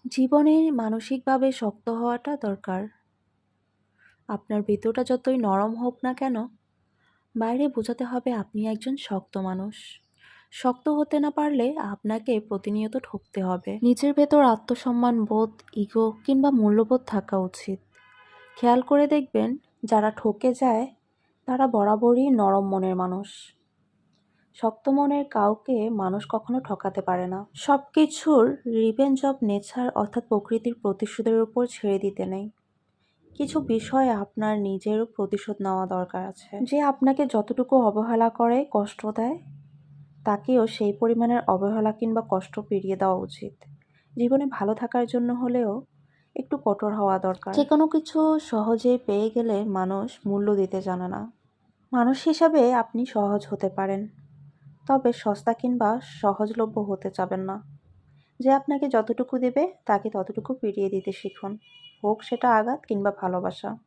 জীবনে মানসিকভাবে শক্ত হওয়াটা দরকার। আপনার ভেতরটা যতই নরম হোক না কেন, বাইরে বোঝাতে হবে আপনি একজন শক্ত মানুষ। শক্ত হতে না পারলে আপনাকে প্রতিনিয়ত ঠকতে হবে। নিজের ভেতর আত্মসম্মান বোধ, ইগো কিংবা মূল্যবোধ থাকা উচিত। খেয়াল করে দেখবেন, যারা ঠকে যায় তারা বরাবরই নরম মনের মানুষ। শক্ত মনের কাউকে মানুষ কখনো ঠকাতে পারে না। সবকিছুর রিভেঞ্জ অফ নেচার অর্থাৎ প্রকৃতির প্রতিশোধের উপর ছেড়ে দিতে নেই। কিছু বিষয়ে আপনার নিজেরও প্রতিশোধ নেওয়া দরকার আছে। যে আপনাকে যতটুকু অবহেলা করে, কষ্ট দেয়, তাকেও সেই পরিমাণের অবহেলা কিংবা কষ্ট ফিরিয়ে দেওয়া উচিত। জীবনে ভালো থাকার জন্য হলেও একটু কঠোর হওয়া দরকার। যে কোনো কিছু সহজেই পেয়ে গেলে মানুষ মূল্য দিতে জানে না। মানুষ হিসাবে আপনি সহজ হতে পারেন, তবে সস্তা কিংবা সহজলভ্য হতে চাবেন না। যে আপনাকে যতটুকু দেবে তাকে ততটুকু ফিরিয়ে দিতে শিখুন, হোক সেটা আঘাত কিংবা ভালোবাসা।